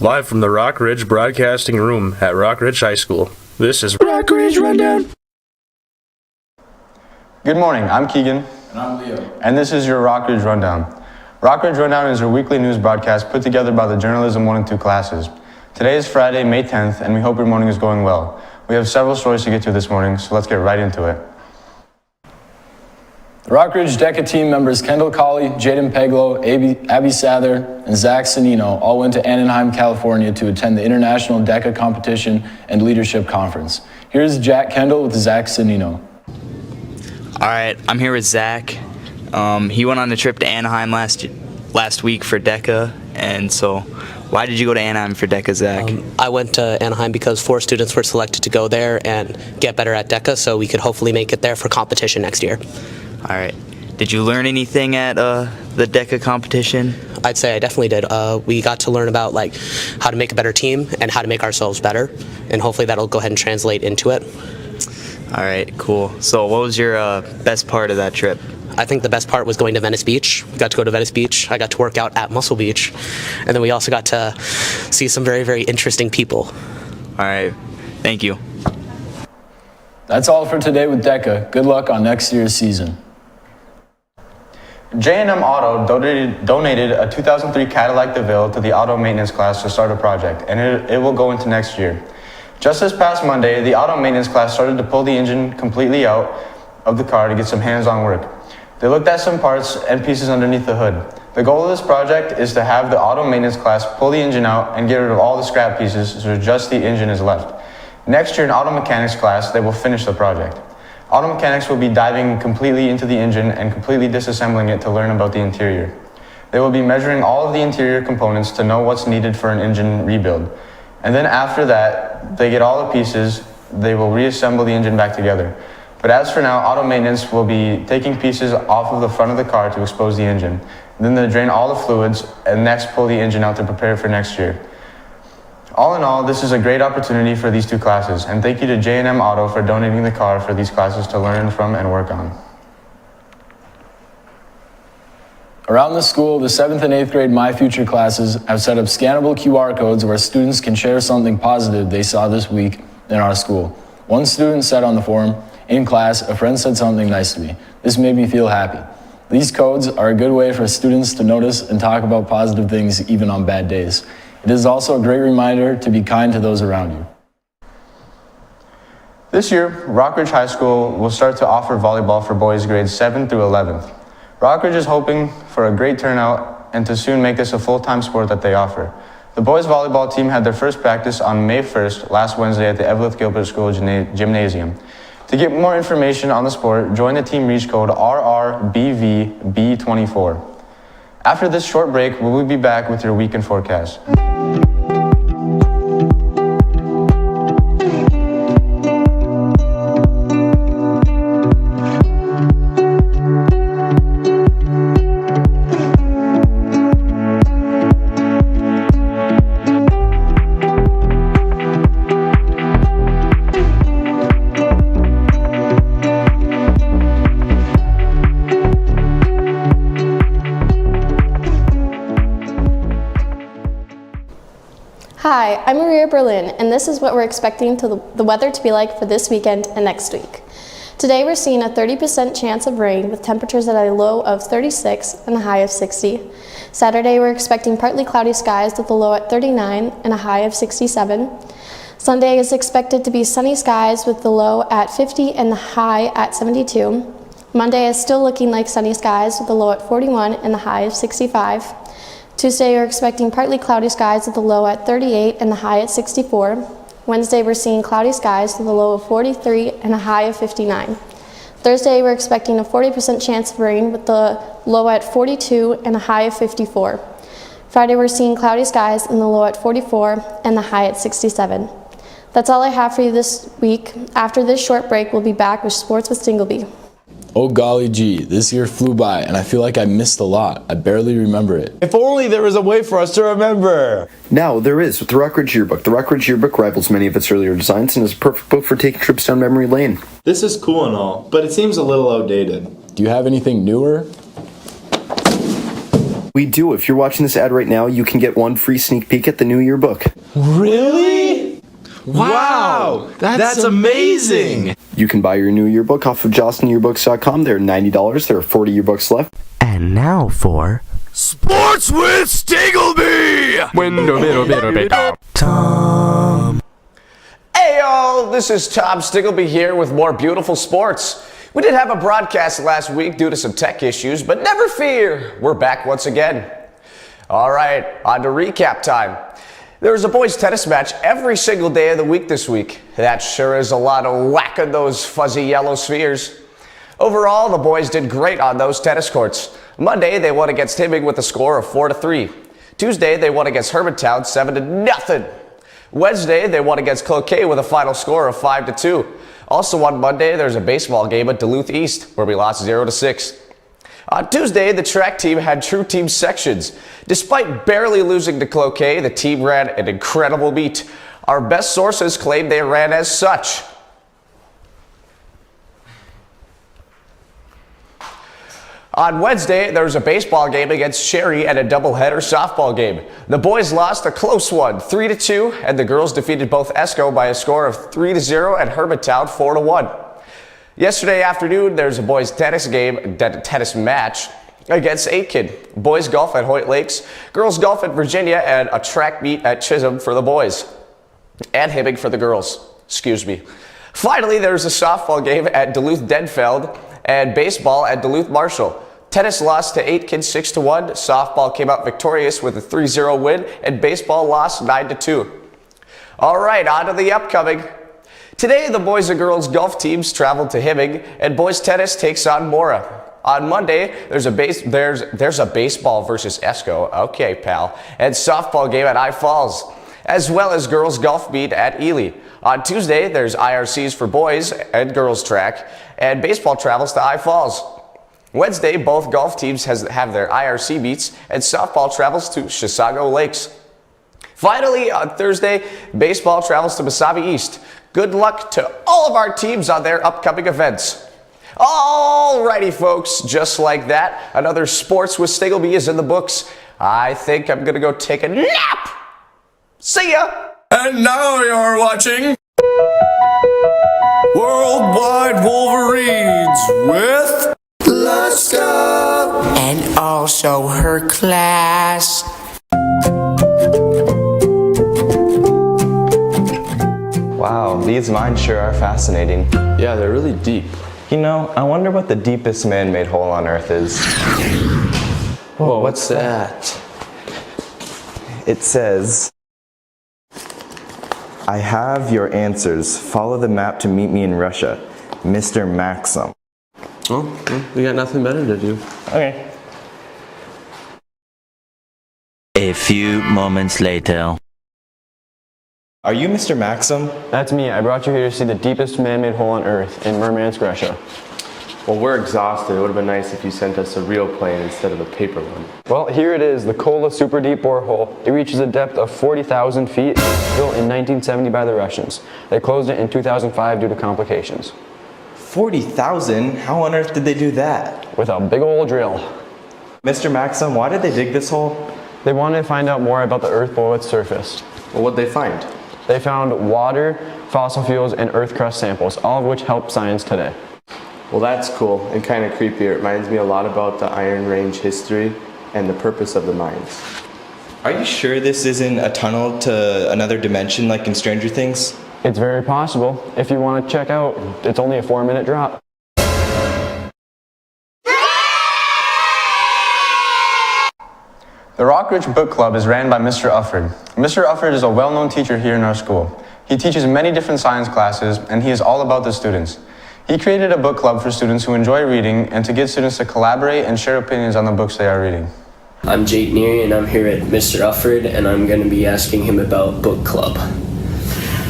Live from the Rock Ridge Broadcasting Room at Rock Ridge High School, this is Rock Ridge Rundown. Good morning, I'm Keegan. And I'm Leo. And this is your Rock Ridge Rundown. Rock Ridge Rundown is a weekly news broadcast put together by the Journalism 1 and 2 classes. Today is Friday, May 10th, and we hope your morning is going well. We have several stories to get to this morning, so let's get right into it. The Rock Ridge DECA team members Kendall Colley, Jaden Peglow, Abby Sather, and Zach Sanino all went to Anaheim, California to attend the International DECA Competition and Leadership Conference. Here's Jack Kendall with Zach Sanino. All right, I'm here with Zach. He went on a trip to Anaheim last week for DECA, and so why did you go to Anaheim for DECA, Zach? I went to Anaheim because 4 students were selected to go there and get better at DECA, so we could hopefully make it there for competition next year. All right. Did you learn anything at the DECA competition? I'd say I definitely did. We got to learn about how to make a better team and how to make ourselves better, and hopefully that'll go ahead and translate into it. All right, cool. So what was your best part of that trip? I think the best part was going to Venice Beach. We got to go to Venice Beach. I got to work out at Muscle Beach. And then we also got to see some very, very interesting people. All right, thank you. That's all for today with DECA. Good luck on next year's season. J&M Auto donated a 2003 Cadillac DeVille to the auto maintenance class to start a project, and it will go into next year. Just this past Monday, the auto maintenance class started to pull the engine completely out of the car to get some hands-on work. They looked at some parts and pieces underneath the hood. The goal of this project is to have the auto maintenance class pull the engine out and get rid of all the scrap pieces so just the engine is left. Next year in auto mechanics class, they will finish the project. Auto mechanics will be diving completely into the engine and completely disassembling it to learn about the interior. They will be measuring all of the interior components to know what's needed for an engine rebuild. And then after that, they get all the pieces, they will reassemble the engine back together. But as for now, auto maintenance will be taking pieces off of the front of the car to expose the engine. Then they'll drain all the fluids and next pull the engine out to prepare for next year. All in all, this is a great opportunity for these 2 classes, and thank you to J&M Auto for donating the car for these classes to learn from and work on. Around the school, the 7th and 8th grade My Future classes have set up scannable QR codes where students can share something positive they saw this week in our school. One student said on the forum, "In class, a friend said something nice to me. This made me feel happy." These codes are a good way for students to notice and talk about positive things even on bad days. It is also a great reminder to be kind to those around you. This year, Rock Ridge High School will start to offer volleyball for boys grades 7 through 11th. Rock Ridge is hoping for a great turnout and to soon make this a full-time sport that they offer. The boys volleyball team had their first practice on May 1st, last Wednesday at the Evelyn Gilbert School Gymnasium. To get more information on the sport, join the team reach code RRBVB24. After this short break, we will be back with your weekend forecast. Hi, I'm Maria Berlin, and this is what we're expecting the weather to be like for this weekend and next week. Today we're seeing a 30% chance of rain with temperatures at a low of 36 and a high of 60. Saturday we're expecting partly cloudy skies with a low at 39 and a high of 67. Sunday is expected to be sunny skies with the low at 50 and the high at 72. Monday is still looking like sunny skies with a low at 41 and the high of 65. Tuesday, we're expecting partly cloudy skies with a low at 38 and a high at 64. Wednesday, we're seeing cloudy skies with a low of 43 and a high of 59. Thursday, we're expecting a 40% chance of rain with the low at 42 and a high of 54. Friday, we're seeing cloudy skies and the low at 44 and the high at 67. That's all I have for you this week. After this short break, we'll be back with Sports with Singleby. Oh golly gee, this year flew by and I feel like I missed a lot. I barely remember it. If only there was a way for us to remember! Now there is with the Rock Ridge Yearbook. The Rock Ridge Yearbook rivals many of its earlier designs and is a perfect book for taking trips down memory lane. This is cool and all, but it seems a little outdated. Do you have anything newer? We do. If you're watching this ad right now, you can get one free sneak peek at the new yearbook. Really? Wow! That's amazing! You can buy your new yearbook off of JostensYearbooks.com. They're $90. There are 40 yearbooks left. And now for Sports with Stiggleby! Tom. Hey y'all, this is Tom Stiggleby here with more beautiful sports. We did have a broadcast last week due to some tech issues, but never fear, we're back once again. All right, on to recap time. There was a boys tennis match every single day of the week this week. That sure is a lot of whacking those fuzzy yellow spheres. Overall, the boys did great on those tennis courts. Monday, they won against Hibbing with a score of 4-3. Tuesday, they won against Hermantown 7-0. Wednesday, they won against Cloquet with a final score of 5-2. Also on Monday, there's a baseball game at Duluth East where we lost 0-6. On Tuesday, the track team had true team sections. Despite barely losing to Cloquet, the team ran an incredible meet. Our best sources claim they ran as such. On Wednesday, there was a baseball game against Sherry and a doubleheader softball game. The boys lost a close one, 3-2, and the girls defeated both Esco by a score of 3-0 and Hermantown 4-1. Yesterday afternoon, there's a boys tennis match against Aitkin, boys golf at Hoyt Lakes, girls golf at Virginia, and a track meet at Chisholm for the boys, and Hibbing for the girls. Excuse me. Finally, there's a softball game at Duluth Denfeld and baseball at Duluth Marshall. Tennis lost to Aitkin 6-1, softball came out victorious with a 3-0 win, and baseball lost 9-2. All right, on to the upcoming. Today, the boys and girls golf teams traveled to Hibbing, and boys tennis takes on Mora. On Monday, there's a baseball versus Esco, okay pal, and softball game at I Falls, as well as girls golf meet at Ely. On Tuesday, there's IRCs for boys and girls track, and baseball travels to I Falls. Wednesday, both golf teams have their IRC meets, and softball travels to Chisago Lakes. Finally, on Thursday, baseball travels to Mesabi East. Good luck to all of our teams on their upcoming events. Alrighty, folks, just like that, another Sports with Stiggleby is in the books. I think I'm gonna go take a nap. See ya! And now you're watching Worldwide Wolverines with Laska And also her class. Wow, these mines sure are fascinating. Yeah, they're really deep. You know, I wonder what the deepest man-made hole on Earth is. Whoa, what's that? It says, I have your answers. Follow the map to meet me in Russia. Mr. Maxim. Well, we got nothing better to do. Okay. A few moments later. Are you Mr. Maxim? That's me. I brought you here to see the deepest man-made hole on Earth in Murmansk, Russia. Well, we're exhausted. It would have been nice if you sent us a real plane instead of a paper one. Well, here it is, the Kola Super Deep Borehole. It reaches a depth of 40,000 feet, built in 1970 by the Russians. They closed it in 2005 due to complications. 40,000? How on earth did they do that? With a big old drill. Mr. Maxim, why did they dig this hole? They wanted to find out more about the Earth below its surface. Well, what'd they find? They found water, fossil fuels, and Earth crust samples, all of which help science today. Well, that's cool and kind of creepy. It reminds me a lot about the Iron Range history and the purpose of the mines. Are you sure this isn't a tunnel to another dimension like in Stranger Things? It's very possible. If you want to check out, it's only a 4-minute drop. The Rockridge Book Club is ran by Mr. Ufford. Mr. Ufford is a well-known teacher here in our school. He teaches many different science classes, and he is all about the students. He created a book club for students who enjoy reading and to get students to collaborate and share opinions on the books they are reading. I'm Jake Neary, and I'm here at Mr. Ufford, and I'm going to be asking him about book club.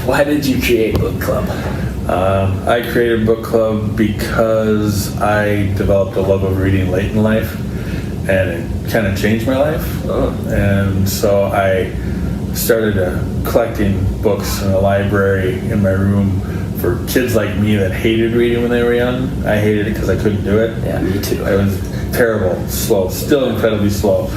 Why did you create book club? I created book club because I developed a love of reading late in life, and it kind of changed my life. And so I started collecting books in a library in my room for kids like me that hated reading when they were young. I hated it because I couldn't do it. Yeah, me too. terrible, slow, still incredibly slow.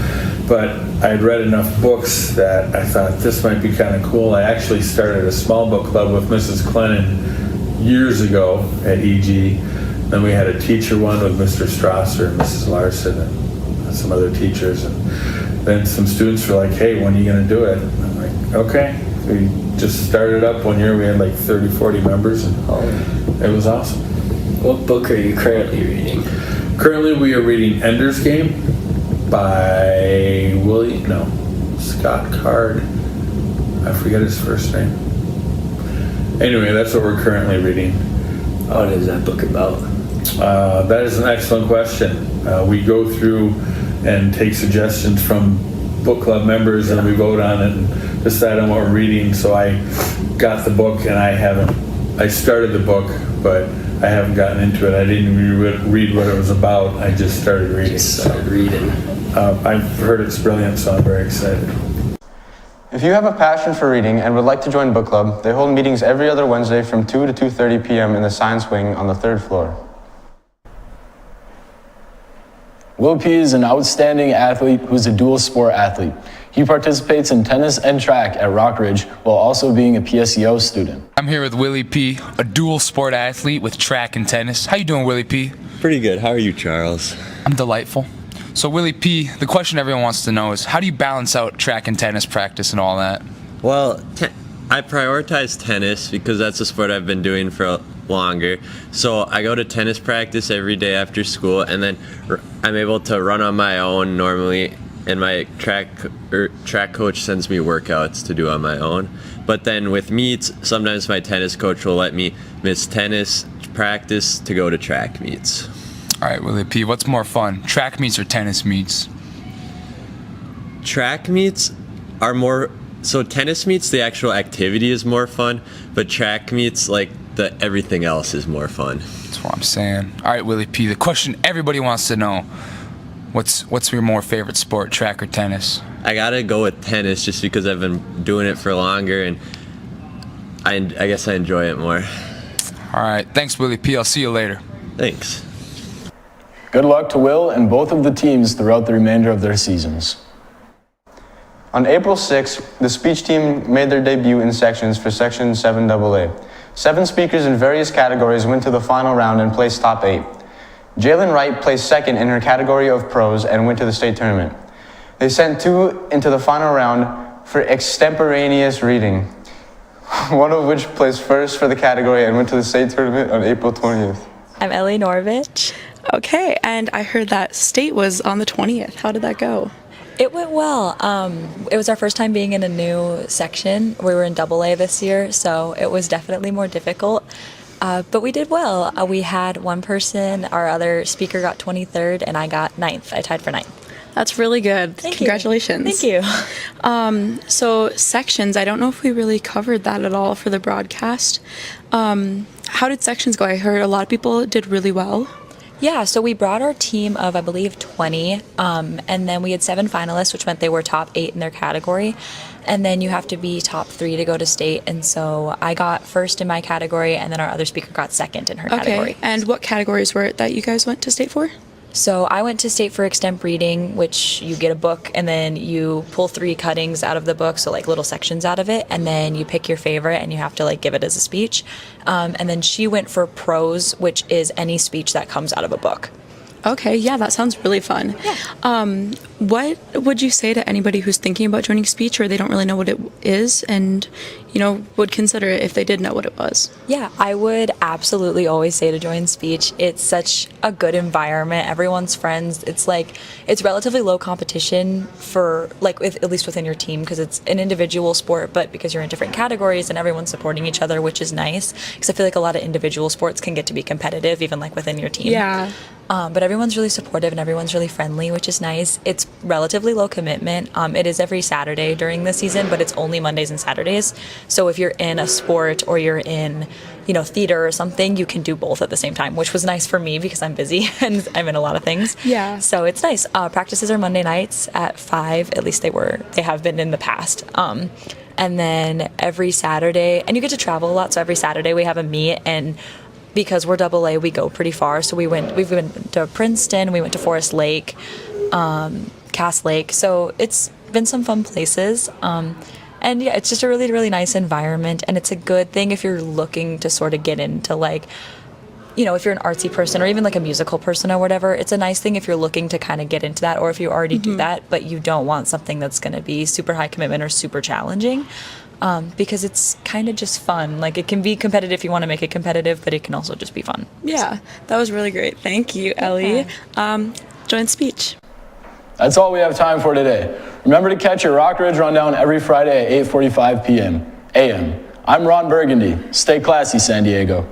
But I had read enough books that I thought this might be kind of cool. I actually started a small book club with Mrs. Clennon years ago at EG. Then we had a teacher one with Mr. Strasser and Mrs. Larson and some other teachers. And then some students were like, hey, when are you going to do it? And I'm like, okay. We just started up one year. We had like 30, 40 members. And it was awesome. What book are you currently reading? Currently we are reading Ender's Game by Scott Card. I forget his first name. Anyway, that's what we're currently reading. What is that book about? That is an excellent question. We go through and take suggestions from book club members, and we vote on it and decide on what we're reading. So I got the book, and I started the book, but I haven't gotten into it. I didn't read what it was about. I just started reading. I've heard it's brilliant, so I'm very excited. If you have a passion for reading and would like to join book club, they hold meetings every other Wednesday from 2 to 2:30 p.m. in the science wing on the 3rd floor. Will P. is an outstanding athlete who's a dual sport athlete. He participates in tennis and track at Rockridge while also being a PSEO student. I'm here with Willie P., a dual sport athlete with track and tennis. How you doing, Willie P.? Pretty good. How are you, Charles? I'm delightful. So, Willie P., the question everyone wants to know is, how do you balance out track and tennis practice and all that? Well, I prioritize tennis because that's a sport I've been doing for longer. So I go to tennis practice every day after school, and then I'm able to run on my own normally, and my track coach sends me workouts to do on my own. But then with meets, sometimes my tennis coach will let me miss tennis practice to go to track meets. All right, Willie P., what's more fun, track meets or tennis meets? Track meets are more, so tennis meets, the actual activity is more fun, but track meets, like, everything else is more fun. That's what I'm saying. All right, Willie P., the question everybody wants to know, what's your more favorite sport, track or tennis? I gotta go with tennis just because I've been doing it for longer, and I guess I enjoy it more. All right, thanks, Willie P. I'll see you later. Thanks. Good luck to Will and both of the teams throughout the remainder of their seasons. On April 6th, the speech team made their debut in sections for Section 7AA. 7 speakers in various categories went to the final round and placed top 8. Jalen Wright placed second in her category of prose and went to the state tournament. They sent 2 into the final round for extemporaneous reading, one of which placed first for the category and went to the state tournament on April 20th. I'm Ellie Norvich. Okay, and I heard that state was on the 20th. How did that go? It went well. It was our first time being in a new section. We were in AA this year, so it was definitely more difficult. But we did well. We had one person, our other speaker got 23rd, and I got 9th. I tied for 9th. That's really good. Congratulations. Thank you. So sections, I don't know if we really covered that at all for the broadcast. How did sections go? I heard a lot of people did really well. Yeah, so we brought our team of, I believe, 20, and then we had 7 finalists, which meant they were top 8 in their category. And then you have to be top 3 to go to state. And so I got first in my category, and then our other speaker got second in her category. And what categories were it that you guys went to state for? So I went to state for extemp reading, which you get a book and then you pull 3 cuttings out of the book, so like little sections out of it, and then you pick your favorite and you have to like give it as a speech. And then she went for prose, which is any speech that comes out of a book. Okay, yeah, that sounds really fun. Yeah. What would you say to anybody who's thinking about joining speech or they don't really know what it is and, you know, would consider it if they did know what it was? Yeah, I would absolutely always say to join speech. It's such a good environment. Everyone's friends. It's like, it's relatively low competition for, like, at least within your team, because it's an individual sport, but because you're in different categories and everyone's supporting each other, which is nice. Because I feel like a lot of individual sports can get to be competitive, even like within your team. Yeah. But everyone's really supportive and everyone's really friendly, which is nice. It's relatively low commitment. It is every Saturday during the season, but it's only Mondays and Saturdays. So if you're in a sport or you're in, you know, theater or something, you can do both at the same time, which was nice for me because I'm busy and I'm in a lot of things. Yeah. So it's nice. Practices are Monday nights at 5. At least they have been in the past. And then every Saturday, and you get to travel a lot. So every Saturday we have a meet, and because we're AA, we go pretty far. So we've been to Princeton, we went to Forest Lake, Cass Lake. So it's been some fun places. And yeah, it's just a really, really nice environment. And it's a good thing if you're looking to sort of get into like, you know, if you're an artsy person or even like a musical person or whatever, it's a nice thing if you're looking to kind of get into that, or if you already do that, but you don't want something that's going to be super high commitment or super challenging. Because it's kind of just fun. Like, it can be competitive if you want to make it competitive, but it can also just be fun. Yeah, that was really great. Thank you, Ellie. Join speech. That's all we have time for today. Remember to catch your Rock Ridge Rundown every Friday at 8:45 p.m. a.m. I'm Ron Burgundy. Stay classy, San Diego.